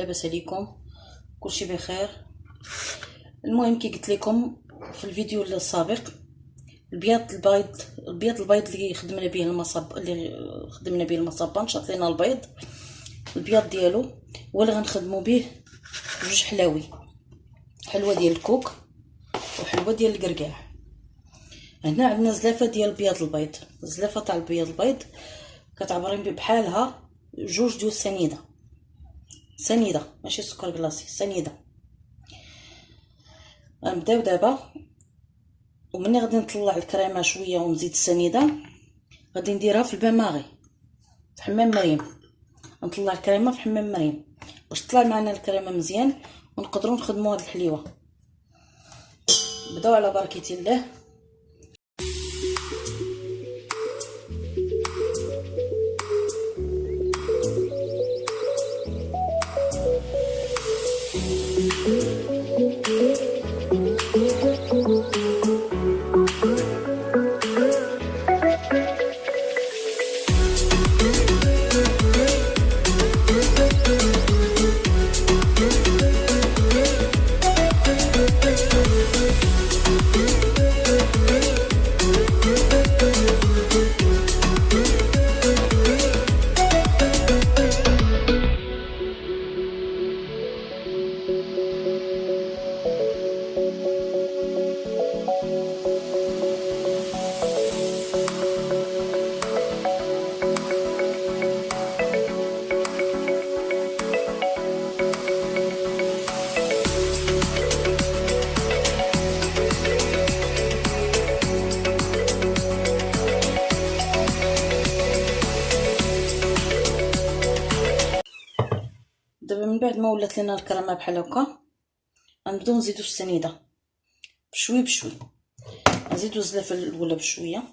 لاباس عليكم؟ كلشي بخير. المهم كي قلت لكم في الفيديو السابق، البيض اللي خدمنا به المصابه نشاط لينا البيض ديالو هو اللي غنخدموا به جوج حلاوي، حلوه ديال الكوك وحلوه ديال الكركاع. هنا عندنا زلافه ديال الزلافه تاع البيض كتعبرين بحالها جوج ديال سنيده ماشي سكر كلاصي، سنيده. غنبداو دابا، ومني غادي نطلع الكريمه شويه ونزيد السنيده غادي نديرها في الباماغي في حمام مريم. نطلع الكريمه في حمام مريم باش تطلع معنا الكريمه مزيان ونقدروا نخدموا هاد الحليوه. بداو على بركه الله. دابا من بعد ما ولات لنا الكريمه بحال هكا غنبداو نزيدو السنيده بشوي بشوي. نزيدو الزلافه الاولى بشويه،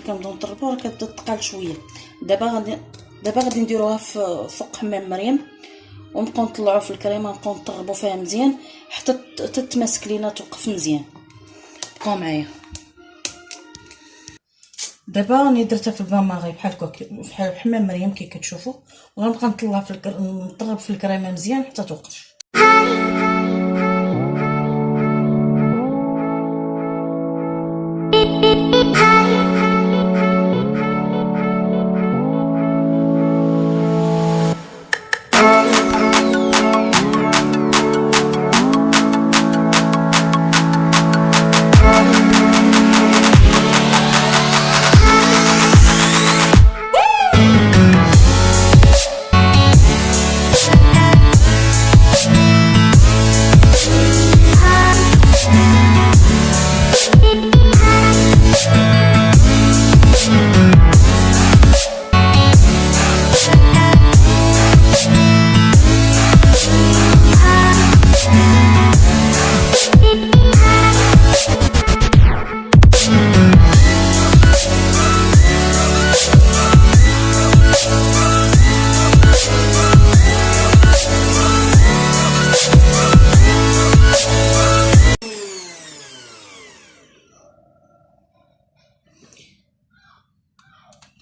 كنبداو نضربوها كتبدا تقال شويه. دابا غادي نديروها فوق حمام مريم ونبقاو نطلعوا في الكريمه، نبقاو نطربوا فيها مزيان حتى تتماسك لينا توقف مزيان. بقاو معايا. دابا راني درتها في الباماغي بحال هكا في حمام مريم كي كتشوفوا، وغنبقى نطلع نطرب في الكريمه مزيان حتى توقف.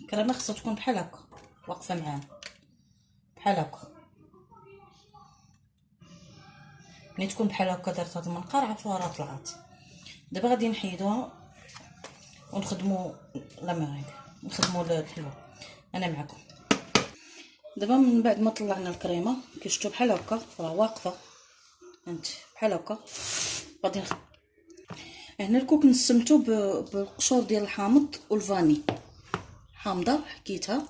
الكريمه خصها تكون بحال هكا واقفه معانا بحال هكا. ملي تكون بحال هكا درت هاد المنقار عرفوها راه طلعت. دابا غادي نحيدوها ونخدموا نخدموا الحلوه. انا معكم. دابا من بعد ما طلعنا الكريمه كي شفتوا بحال هكا راه واقفه، انت بحال هكا غادي هنا الكوك نسمتو بالقشور ديال الحامض والفاني. حامضه حكيتها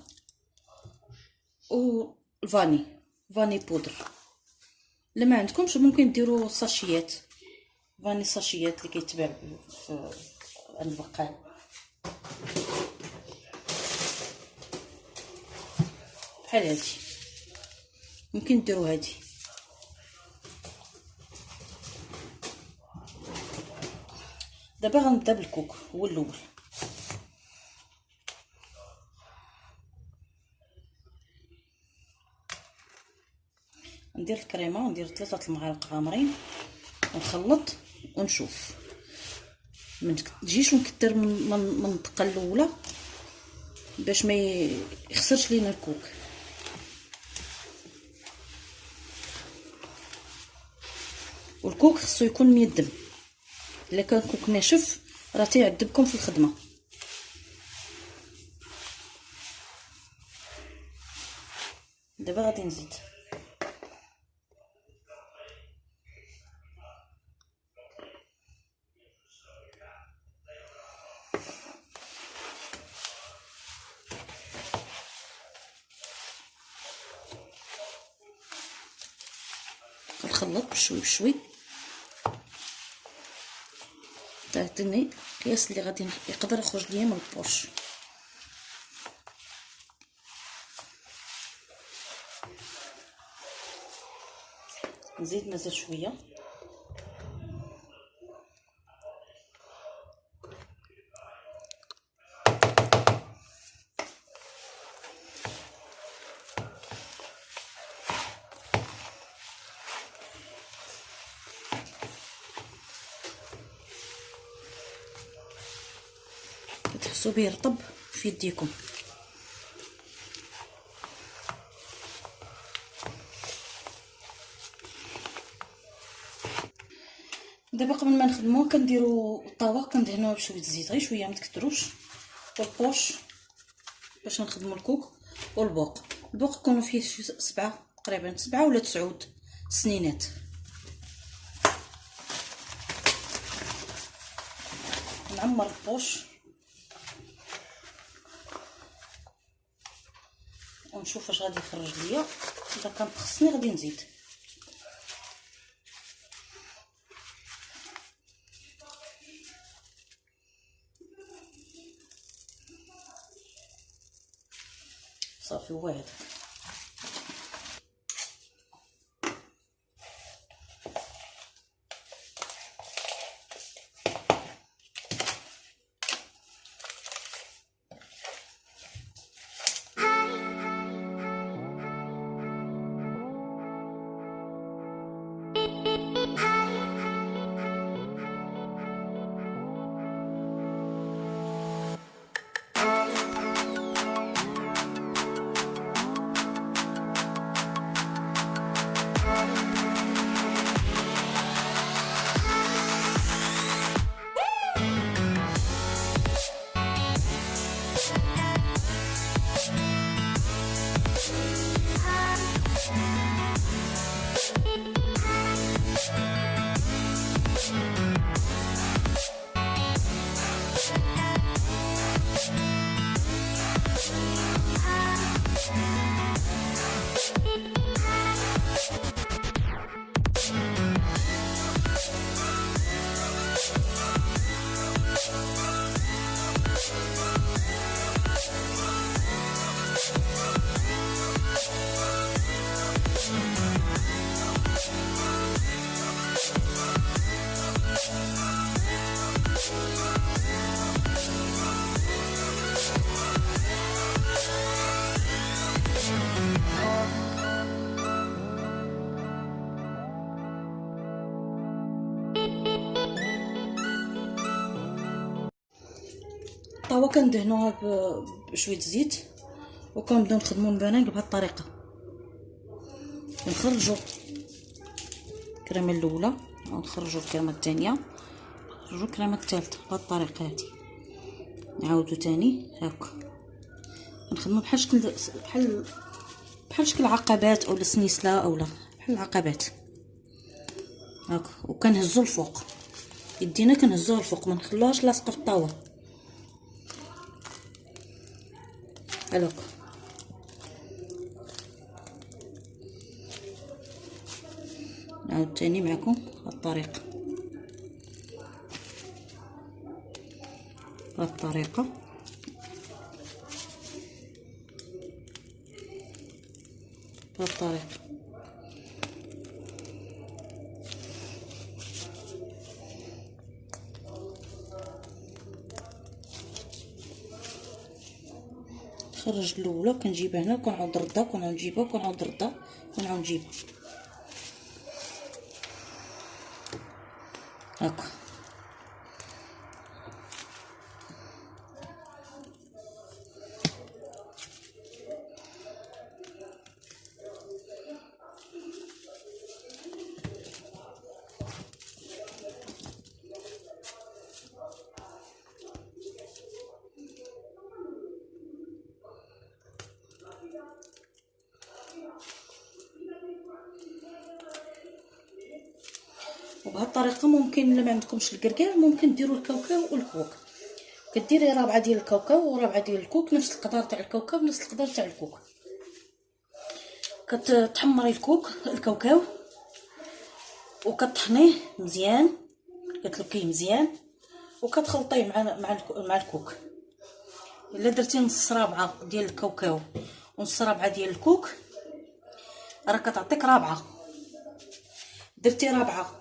والفاني بودر. الا ما عندكمش ممكن ديروا ساشيات فاني، ساشيات اللي كيتباع في عند البقال. بحال هادي، ممكن ديرو هادي. دابا غنبدا بالكوك، هو الاول. ندير الكريمه، وندير 3 المعالق غامرين، ونخلط ونشوف. ما تجيش ونكثر من الدقه الاولى باش ما يخسرش لينا الكوك. والكوك خصو يكون ميدم، الا كان كوك ناشف راه تيعذبكم في الخدمه. دابا غادي نزيد نخلط بشوي بشوي، تعطيني القياس اللي غادي يقدر يخرج ليا من البوش. نزيد مازال شويه. كتحسوا به رطب في يديكم. دابا قبل ما نخدموه كنديروا الطاوه، كندهنوها بشويه الزيت، غير شويه ما تكثروش، والبوش باش نخدموا الكوك، والبوق. البوق يكونوا فيه شي 7 تقريبا، 7 ولا 9 سنينات. نعمر البوش ونشوف واش غادي يخرج ليا. اذا كان خصني غادي نزيد. صافي هو هذا. الطاوه كندهنوها بشويه زيت، وكنبداو نخدموا البنانك بهذه الطريقه. نخرجوا الكريمه الاولى ونخرجوا الكريمه الثانيه، نخرجوا الكريمه الثالثه بهذه الطريقه هذه. نعاودوا تاني هكا، نخدموا بحال شكل عقبات او السنيسله اولا بحال العقبات هكا. وكنهزوا الفوق، يدينا كنهزوها الفوق، ما نخلوهاش لاصقه في الطاوه هكا. نعاود تاني معكم بهذه الطريقه، بهذه الطريقه. بهذه الطريقه. نخرج الاولى كنجيبها هنا كنعاود نردها كنعاود نجيبها كنعاود نردها كنعاود نجيبها هكا. وبهذه الطريقه ممكن الا ما عندكمش الكركير ممكن ديروا الكاوكاو والكوك. كديري رابعه ديال الكاوكاو ورابعه ديال الكوك نفس القدر تاع الكاوكاو نفس القدر تاع الكوك. كتحمري الكاوكاو وكطحنيه مزيان كتلكيه مزيان وكتخلطيه مع الكوك. الا درتي نص رابعه ديال الكاوكاو ونص رابعه ديال الكوك راه كتعطيك رابعه. درتي رابعه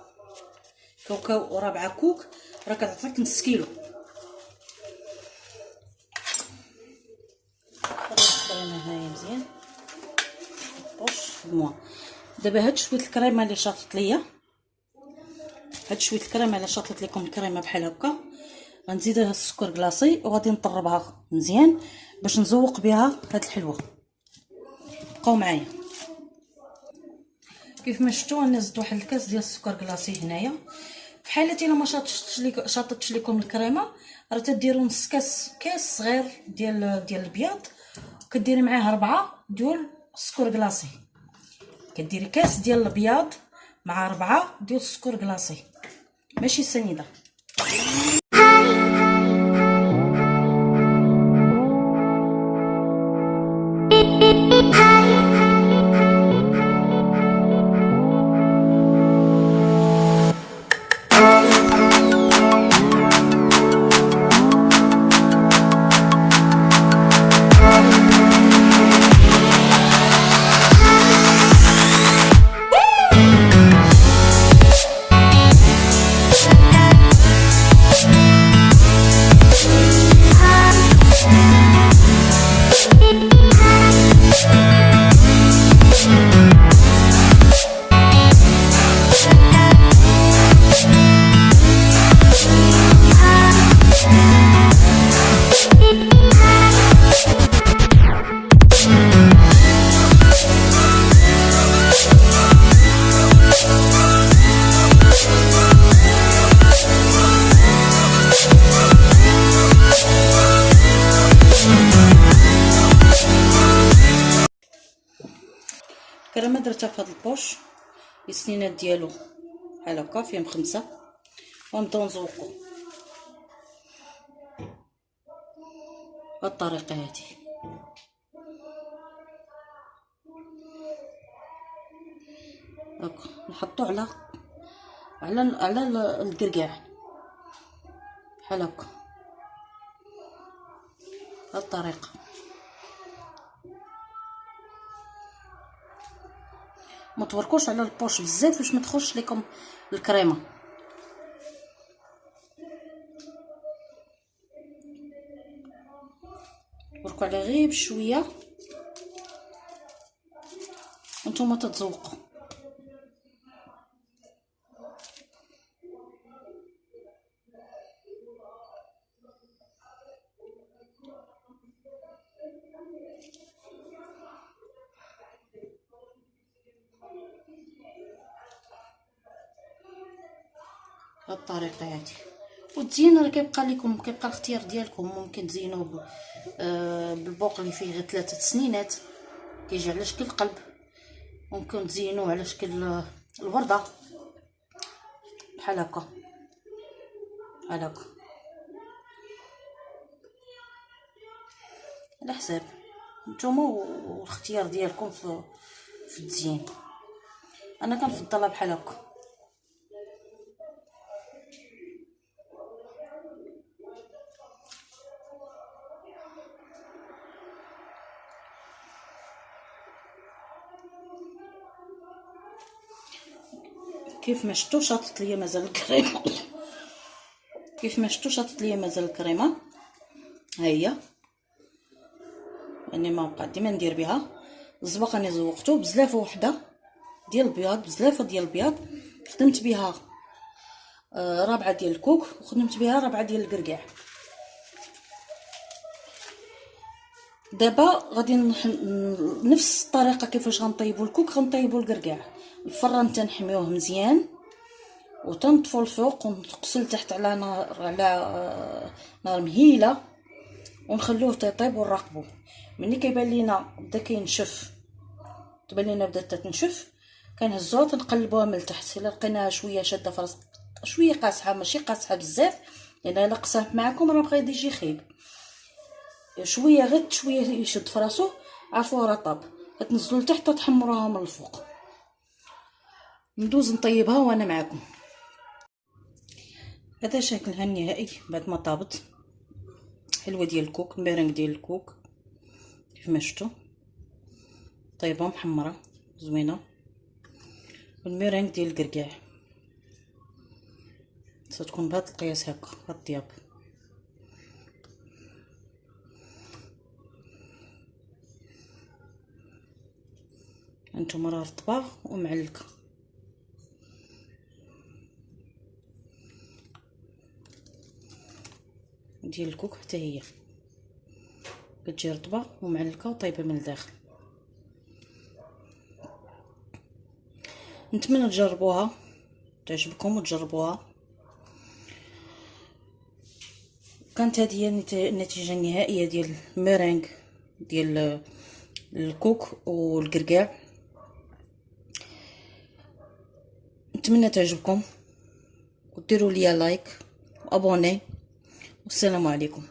كاوكاو ورابعه كوك راه كتعطيك نص كيلو. خلينا هنايا مزيان بوش موا. دابا هاد شويه الكريمه اللي شاطت ليا هاد شويه الكريمه اللي شاطت لكم الكريمه بحال هكا غنزيد لها السكر كلاصي وغادي نطربها مزيان باش نزوق بها هاد الحلوه. بقاو معايا. كيف ما شفتوا انا زدت واحد الكاس ديال السكر كلاصي هنايا. في حالة الا ما شاطتش لكم الكريمه راه تديروا نص كاس صغير ديال البياض وكديري معاه 4 ديال السكر كلاصي. كديري كاس ديال البياض مع 4 ديال السكر كلاصي ماشي سنيده. الكريمه درتها في هذا البوش السنينات ديالو بحال هكا فيهم 5 ونبداو نزوقو بهذه الطريقه هذه. هكا نحطو على الكركاع بحال هكا بهذه الطريقه. ما توركوش على البوش بزاف باش ما تخرجش لكم الكريمه. وركوا على غير بشويه وانتم تتذوقوا. بهذه الطريقه هذه. والتزيين راه كيبقى الاختيار ديالكم. ممكن تزينوه بالبوق اللي فيه غير 3 سنينات كيجي على شكل قلب. ممكن تزينوه على شكل الورده بحال هكا بحال هكا على حساب نتوما والاختيار ديالكم في التزيين. انا كنفضلها بحال هكا. كيف ما شفتوا شاطت ليا مازال الكريمه. كيف ما شفتوا شاطت ليا مازال الكريمه. ها هي يعني ما بقى ديما ندير بها الزبق. راني زوقته بزلافه وحده ديال البياض، بزلافه ديال البياض. خدمت بها رابعه ديال الكوك، وخدمت بها رابعه ديال الكركاع. دابا غادي نفس الطريقه كيفاش غنطيبوا الكوك غنطيبوا الكركاع. الفران تنحميوه مزيان وتنطفوا الفوق ونقصل تحت على نار مهيله ونخلوه تيطيب ونراقبوه. ملي كيبان لينا بدا كينشف، تبان لينا بدات تنشف، كنهزوها تنقلبوها من التحت. الا لقيناها شويه شاده فراسك، شويه قاصحه ماشي قاصحه بزاف، لان الا قصات معكم راه بغا يجي خايب. شويه غير شويه يشد فراسو، عرفوا راه طاب. تنزلوا لتحت تحمروها من الفوق. ندوز نطيبها وانا معكم. هذا شكلها النهائي بعد ما طابت. حلوه ديال الكوك، الميرينغ ديال الكوك كيف ما شفتوا طيبه محمره زوينه. والميرينغ ديال الكركاع ستكون بهذا القياس هكا، هاد الطياب. هانتوما راه رطبه ومعلكه. ديال الكوك حتى هي كتجي رطبه ومعلكه وطيبه من الداخل. نتمنى تجربوها تعجبكم وتجربوها. كانت هذه هي النتيجه النهائيه ديال الميرينغ ديال الكوك والكركاع. نتمنى تعجبكم وديروا لي لايك وابوني، والسلام عليكم.